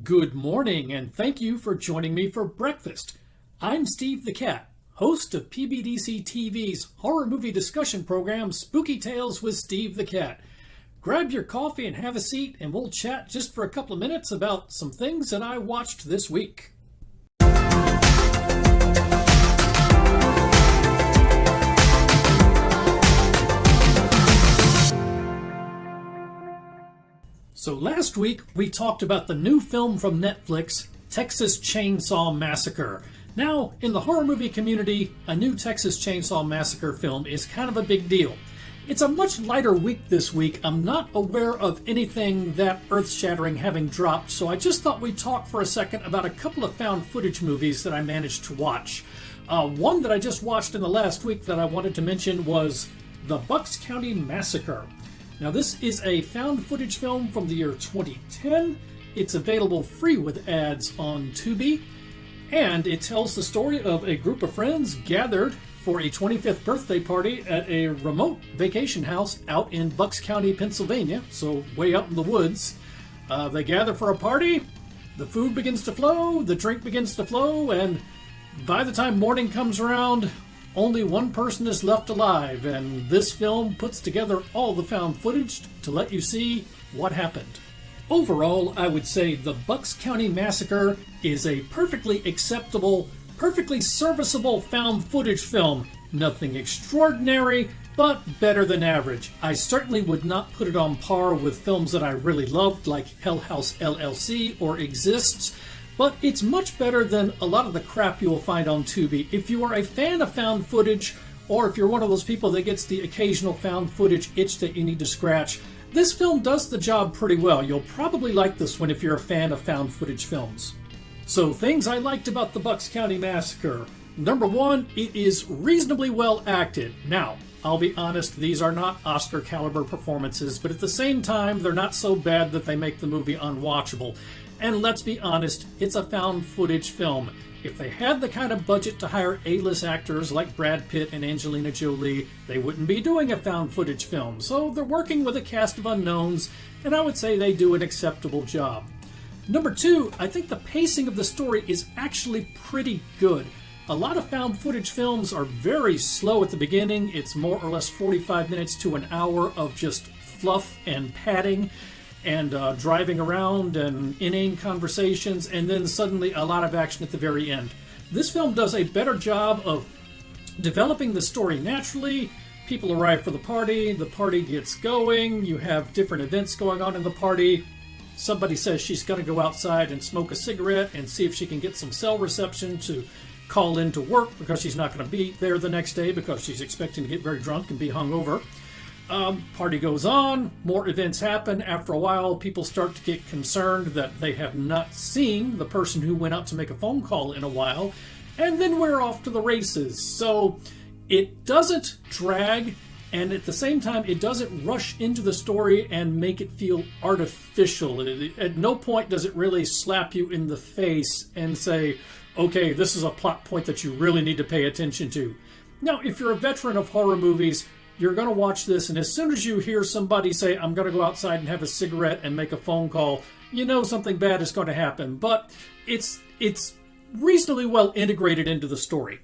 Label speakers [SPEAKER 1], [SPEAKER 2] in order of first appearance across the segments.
[SPEAKER 1] Good morning, and thank you for joining me for breakfast. I'm Steve the Cat, host of PBDCtv's horror movie discussion program, Spooky Tales with Steve the Cat. Grab your coffee and have a seat, and we'll chat just for a couple of minutes about some things that I watched this week. So last week, we talked about the new film from Netflix, Texas Chainsaw Massacre. Now, in the horror movie community, a new Texas Chainsaw Massacre film is kind of a big deal. It's a much lighter week this week. I'm not aware of anything that earth-shattering having dropped, so I just thought we'd talk for a second about a couple of found footage movies that I managed to watch. One that I just watched in the last week that I wanted to mention was the Bucks County Massacre. Now, this is a found footage film from the year 2010. It's available free with ads on Tubi, and it tells the story of a group of friends gathered for a 25th birthday party at a remote vacation house out in Bucks County, Pennsylvania, so way out in the woods. They gather for a party, the food begins to flow, the drink begins to flow, and by the time morning comes around, only one person is left alive, and this film puts together all the found footage to let you see what happened. Overall, I would say the Bucks County Massacre is a perfectly acceptable, perfectly serviceable found footage film. Nothing extraordinary, but better than average. I certainly would not put it on par with films that I really loved, like Hell House LLC or Exists, but it's much better than a lot of the crap you will find on Tubi. If you are a fan of found footage, or if you're one of those people that gets the occasional found footage itch that you need to scratch, this film does the job pretty well. You'll probably like this one if you're a fan of found footage films. So, things I liked about the Bucks County Massacre. Number one, it is reasonably well acted. Now, I'll be honest, these are not Oscar caliber performances, but at the same time, they're not so bad that they make the movie unwatchable. And let's be honest, it's a found footage film. If they had the kind of budget to hire A-list actors like Brad Pitt and Angelina Jolie, they wouldn't be doing a found footage film. So they're working with a cast of unknowns, and I would say they do an acceptable job. Number two, I think the pacing of the story is actually pretty good. A lot of found footage films are very slow at the beginning. It's more or less 45 minutes to an hour of just fluff and padding and driving around and inane conversations, and then suddenly a lot of action at the very end. This film does a better job of developing the story naturally. People arrive for the party gets going, you have different events going on in the party. Somebody says she's going to go outside and smoke a cigarette and see if she can get some cell reception to call in to work because she's not going to be there the next day because she's expecting to get very drunk and be hungover. Party goes on, more events happen. After a while, people start to get concerned that they have not seen the person who went out to make a phone call in a while, and then we're off to the races. So it doesn't drag, and at the same time, it doesn't rush into the story and make it feel artificial. At no point does it really slap you in the face and say, okay, this is a plot point that you really need to pay attention to. Now, if you're a veteran of horror movies, you're going to watch this, and as soon as you hear somebody say, I'm going to go outside and have a cigarette and make a phone call, you know something bad is going to happen. But it's reasonably well integrated into the story.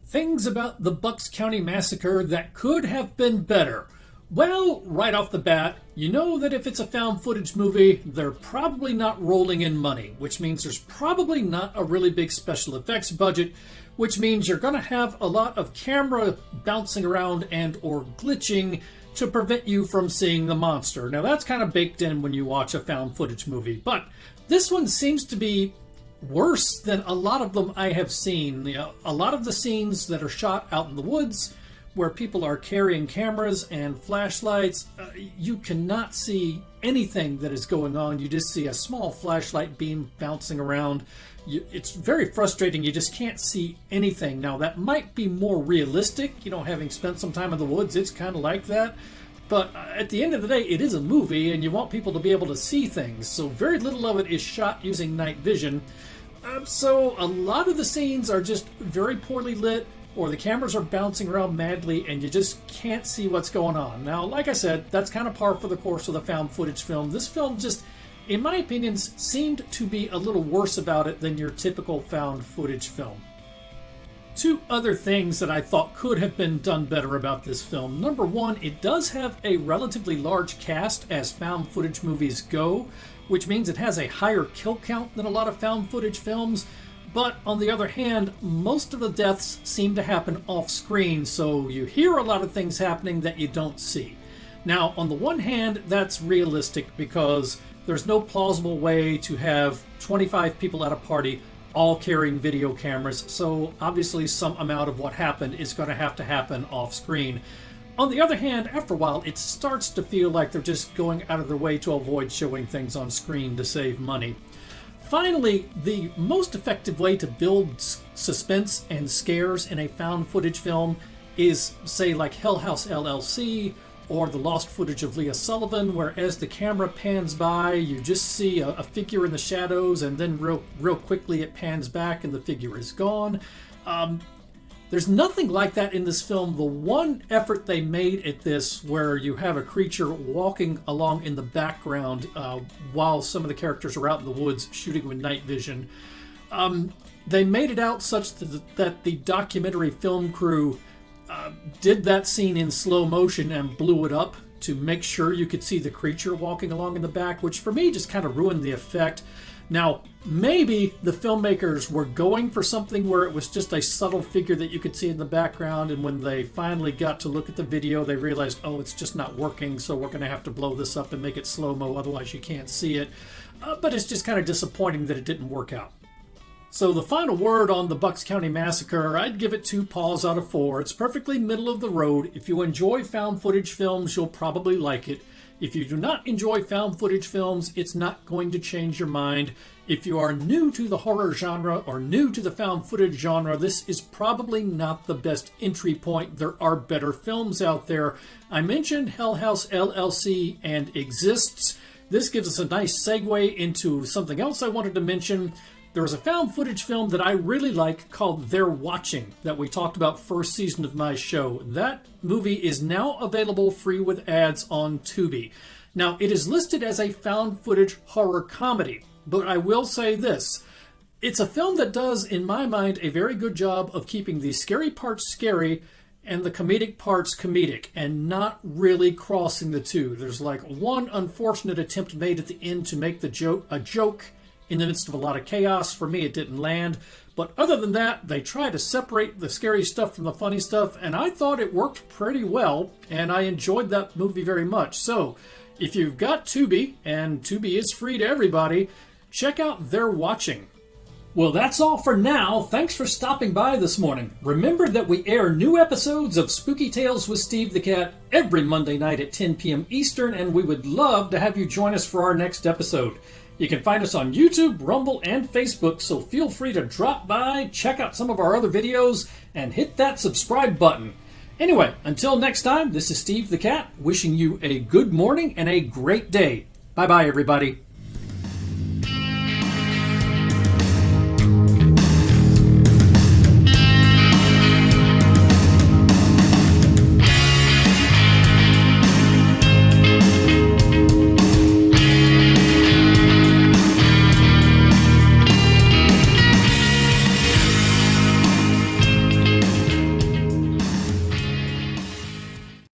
[SPEAKER 1] Things about the Bucks County Massacre that could have been better. Well, right off the bat, you know that if it's a found footage movie, they're probably not rolling in money, which means there's probably not a really big special effects budget, which means you're going to have a lot of camera bouncing around and or glitching to prevent you from seeing the monster. Now, that's kind of baked in when you watch a found footage movie, but this one seems to be worse than a lot of them I have seen. A lot of the scenes that are shot out in the woods, where people are carrying cameras and flashlights, you cannot see anything that is going on. You just see a small flashlight beam bouncing around. It's very frustrating. You just can't see anything. Now, that might be more realistic. Having spent some time in the woods, it's kind of like that. But at the end of the day, it is a movie, and you want people to be able to see things. So very little of it is shot using night vision. So a lot of the scenes are just very poorly lit, or the cameras are bouncing around madly and you just can't see what's going on. Now, like I said, that's kind of par for the course of the found footage film. This film just, in my opinion, seemed to be a little worse about it than your typical found footage film. Two other things that I thought could have been done better about this film. Number one, it does have a relatively large cast as found footage movies go, which means it has a higher kill count than a lot of found footage films. But on the other hand, most of the deaths seem to happen off screen, so you hear a lot of things happening that you don't see. Now, on the one hand, that's realistic because there's no plausible way to have 25 people at a party all carrying video cameras, so obviously some amount of what happened is going to happen off screen. On the other hand, after a while, it starts to feel like they're just going out of their way to avoid showing things on screen to save money. Finally, the most effective way to build suspense and scares in a found footage film is, say, like Hell House LLC or the lost footage of Leah Sullivan, where as the camera pans by, you just see a figure in the shadows, and then real quickly it pans back and the figure is gone. There's nothing like that in this film. The one effort they made at this, where you have a creature walking along in the background while some of the characters are out in the woods shooting with night vision, they made it out such that the documentary film crew did that scene in slow motion and blew it up to make sure you could see the creature walking along in the back, which for me just kind of ruined the effect. Now, maybe the filmmakers were going for something where it was just a subtle figure that you could see in the background, and when they finally got to look at the video, they realized, oh, it's just not working, so we're going to have to blow this up and make it slow-mo, otherwise you can't see it. But it's just kind of disappointing that it didn't work out. So the final word on the Bucks County Massacre, I'd give it 2 paws out of 4. It's perfectly middle of the road. If you enjoy found footage films, you'll probably like it. If you do not enjoy found footage films, it's not going to change your mind. If you are new to the horror genre or new to the found footage genre, this is probably not the best entry point. There are better films out there. I mentioned Hell House LLC and Exists. This gives us a nice segue into something else I wanted to mention. There was a found footage film that I really like called They're Watching that we talked about first season of my show. That movie is now available free with ads on Tubi. Now, it is listed as a found footage horror comedy, but I will say this. It's a film that does, in my mind, a very good job of keeping the scary parts scary and the comedic parts comedic, and not really crossing the two. There's like one unfortunate attempt made at the end to make the joke a joke in the midst of a lot of chaos. For me, it didn't land. But other than that, they try to separate the scary stuff from the funny stuff, and I thought it worked pretty well, and I enjoyed that movie very much. So, if you've got Tubi, and Tubi is free to everybody, check out They're Watching. Well, that's all for now. Thanks for stopping by this morning. Remember that we air new episodes of Spooky Tales with Steve the Cat every Monday night at 10 p.m. Eastern, and we would love to have you join us for our next episode. You can find us on YouTube, Rumble, and Facebook, so feel free to drop by, check out some of our other videos, and hit that subscribe button. Anyway, until next time, this is Steve the Cat, wishing you a good morning and a great day. Bye-bye, everybody.